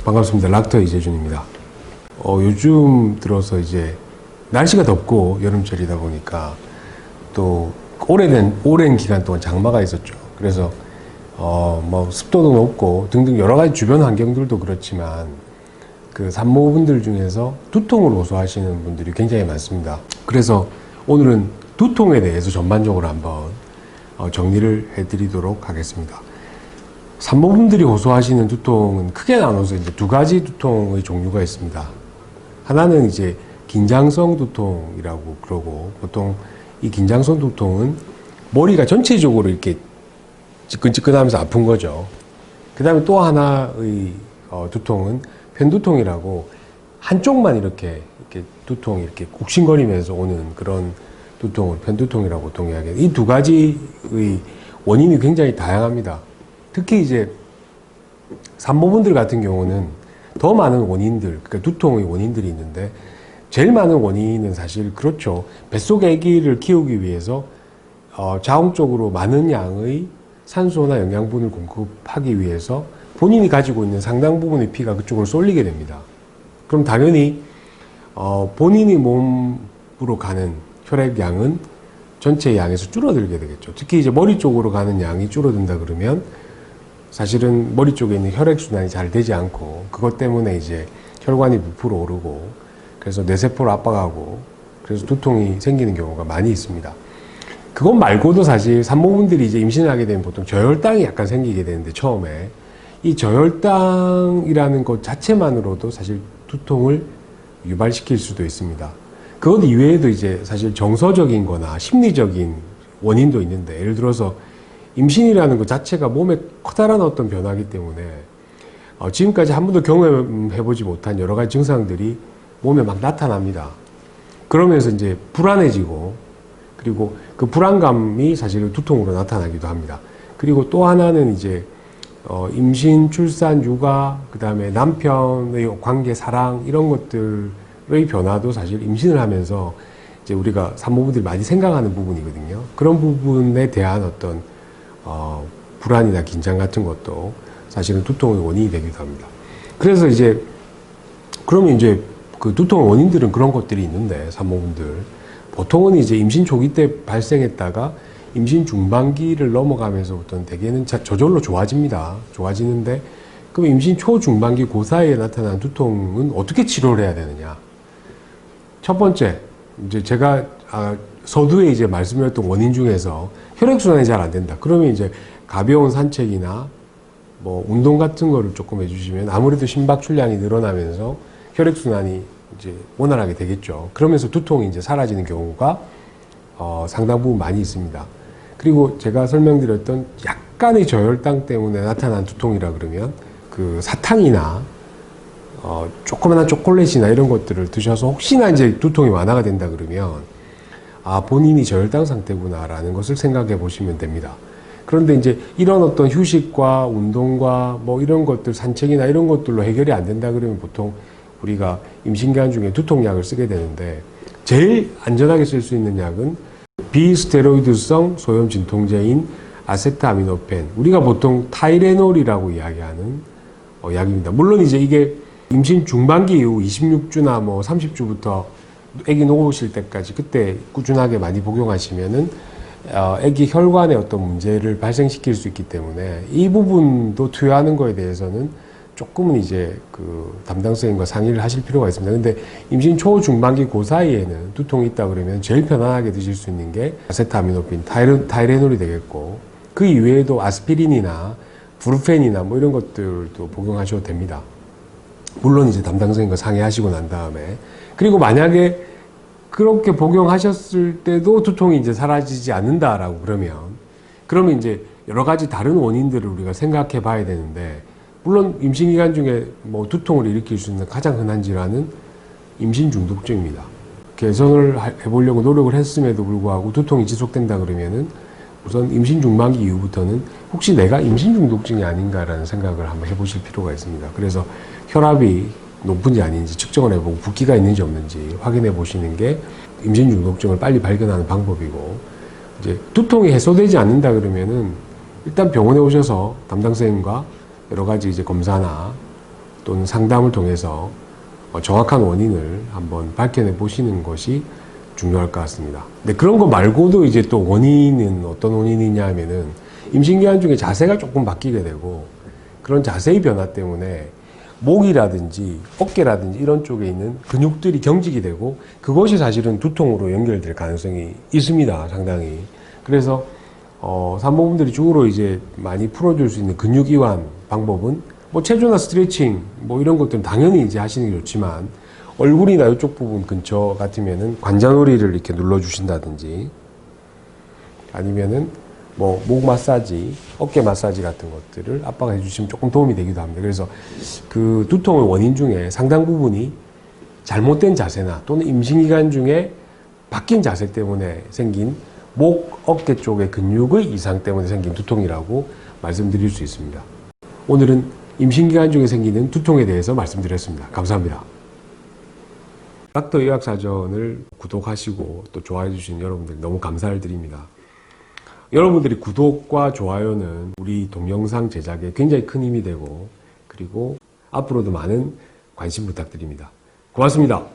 반갑습니다. 락터 이재준입니다. 요즘 들어서 이제 날씨가 덥고 여름철이다 보니까 또 오랜 기간 동안 장마가 있었죠. 그래서 뭐 습도도 높고 등등 여러 가지 주변 환경들도 그렇지만 그 산모분들 중에서 두통을 호소하시는 분들이 굉장히 많습니다. 그래서 오늘은 두통에 대해서 전반적으로 한번 정리를 해드리도록 하겠습니다. 산모분들이 호소하시는 두통은 크게 나눠서 이제 두 가지 두통의 종류가 있습니다. 하나는 이제 긴장성 두통이라고 그러고, 보통 이 긴장성 두통은 머리가 전체적으로 이렇게 지끈지끈하면서 아픈 거죠. 그 다음에 또 하나의 두통은 편두통이라고 한쪽만 이렇게 두통이 이렇게 굽신거리면서 오는 그런 두통을 편두통이라고 보통 이야기해요. 이 두 가지의 원인이 굉장히 다양합니다. 특히 이제 산모분들 같은 경우는 더 많은 원인들, 그러니까 두통의 원인들이 있는데, 제일 많은 원인은 사실 그렇죠. 뱃속 아기를 키우기 위해서 자웅적으로 많은 양의 산소나 영양분을 공급하기 위해서 본인이 가지고 있는 상당 부분의 피가 그쪽으로 쏠리게 됩니다. 그럼 당연히 본인이 몸으로 가는 혈액량은 전체 양에서 줄어들게 되겠죠. 특히 이제 머리 쪽으로 가는 양이 줄어든다 그러면 사실은 머리 쪽에 있는 혈액순환이 잘 되지 않고, 그것 때문에 이제 혈관이 부풀어 오르고, 그래서 뇌세포를 압박하고, 그래서 두통이 생기는 경우가 많이 있습니다. 그것 말고도 사실 산모분들이 이제 임신을 하게 되면 보통 저혈당이 약간 생기게 되는데, 처음에 이 저혈당이라는 것 자체만으로도 사실 두통을 유발시킬 수도 있습니다. 그것 이외에도 이제 사실 정서적인 거나 심리적인 원인도 있는데, 예를 들어서 임신이라는 것 자체가 몸에 커다란 어떤 변화이기 때문에 지금까지 한 번도 경험해보지 못한 여러 가지 증상들이 몸에 막 나타납니다. 그러면서 이제 불안해지고, 그리고 그 불안감이 사실 두통으로 나타나기도 합니다. 그리고 또 하나는 이제 임신, 출산, 육아, 그 다음에 남편의 관계, 사랑, 이런 것들의 변화도 사실 임신을 하면서 이제 우리가 산모분들이 많이 생각하는 부분이거든요. 그런 부분에 대한 어떤 불안이나 긴장 같은 것도 사실은 두통의 원인이 되기도 합니다. 그래서 이제 그러면 이제 그 두통의 원인들은 그런 것들이 있는데, 산모분들 보통은 이제 임신 초기 때 발생했다가 임신 중반기를 넘어가면서부터는 대개는 저절로 좋아집니다. 좋아지는데, 그럼 임신 초중반기 그 사이에 나타난 두통은 어떻게 치료를 해야 되느냐? 첫 번째, 이제 제가 서두에 이제 말씀드렸던 원인 중에서 혈액순환이 잘 안 된다. 그러면 이제 가벼운 산책이나 뭐 운동 같은 거를 조금 해주시면 아무래도 심박 출량이 늘어나면서 혈액순환이 이제 원활하게 되겠죠. 그러면서 두통이 이제 사라지는 경우가 상당 부분 많이 있습니다. 그리고 제가 설명드렸던 약간의 저혈당 때문에 나타난 두통이라 그러면 그 사탕이나 조그만한 초콜릿이나 이런 것들을 드셔서 혹시나 이제 두통이 완화가 된다 그러면 본인이 저혈당 상태구나라는 것을 생각해 보시면 됩니다. 그런데 이제 이런 어떤 휴식과 운동과 뭐 이런 것들, 산책이나 이런 것들로 해결이 안 된다 그러면 보통 우리가 임신기간 중에 두통약을 쓰게 되는데, 제일 안전하게 쓸 수 있는 약은 비스테로이드성 소염 진통제인 아세트아미노펜, 우리가 보통 타이레놀이라고 이야기하는 약입니다. 물론 이제 이게 임신 중반기 이후 26주나 뭐 30주부터 아기 놓으실 때까지 그때 꾸준하게 많이 복용하시면은 아기 혈관에 어떤 문제를 발생시킬 수 있기 때문에 이 부분도 투여하는 거에 대해서는 조금은 이제 그 담당 선생님과 상의를 하실 필요가 있습니다. 근데 임신 초중반기 그 사이에는 두통이 있다 그러면 제일 편안하게 드실 수 있는 게 아세트아미노펜, 타이레놀이 되겠고, 그 이외에도 아스피린이나 브루펜이나 뭐 이런 것들도 복용하셔도 됩니다. 물론 이제 담당 선생님과 상의하시고 난 다음에. 그리고 만약에 그렇게 복용하셨을 때도 두통이 이제 사라지지 않는다라고 그러면 이제 여러 가지 다른 원인들을 우리가 생각해 봐야 되는데, 물론 임신 기간 중에 뭐 두통을 일으킬 수 있는 가장 흔한 질환은 임신 중독증입니다. 개선을 해보려고 노력을 했음에도 불구하고 두통이 지속된다 그러면은 우선 임신 중반기 이후부터는 혹시 내가 임신 중독증이 아닌가라는 생각을 한번 해보실 필요가 있습니다. 그래서 혈압이 높은지 아닌지 측정을 해보고 붓기가 있는지 없는지 확인해 보시는 게 임신 중독증을 빨리 발견하는 방법이고, 이제 두통이 해소되지 않는다 그러면은 일단 병원에 오셔서 담당 선생님과 여러 가지 이제 검사나 또는 상담을 통해서 정확한 원인을 한번 밝혀내 보시는 것이 중요할 것 같습니다. 근데 그런 거 말고도 이제 또 원인은 어떤 원인이냐 하면은 임신기간 중에 자세가 조금 바뀌게 되고 그런 자세의 변화 때문에 목이라든지 어깨라든지 이런 쪽에 있는 근육들이 경직이 되고 그것이 사실은 두통으로 연결될 가능성이 있습니다. 상당히. 그래서 산모분들이 주로 이제 많이 풀어줄 수 있는 근육 이완 방법은 뭐 체조나 스트레칭 뭐 이런 것들은 당연히 이제 하시는 게 좋지만 얼굴이나 이쪽 부분 근처 같으면은 관자놀이를 이렇게 눌러주신다든지 아니면은 뭐 목 마사지, 어깨 마사지 같은 것들을 압박해 주시면 조금 도움이 되기도 합니다. 그래서 그 두통의 원인 중에 상당 부분이 잘못된 자세나 또는 임신기간 중에 바뀐 자세 때문에 생긴 목, 어깨 쪽의 근육의 이상 때문에 생긴 두통이라고 말씀드릴 수 있습니다. 오늘은 임신기간 중에 생기는 두통에 대해서 말씀드렸습니다. 감사합니다. 닥터 의학사전을 구독하시고 또 좋아해 주신 여러분들 너무 감사를 드립니다. 여러분들이 구독과 좋아요는 우리 동영상 제작에 굉장히 큰 힘이 되고 그리고 앞으로도 많은 관심 부탁드립니다. 고맙습니다.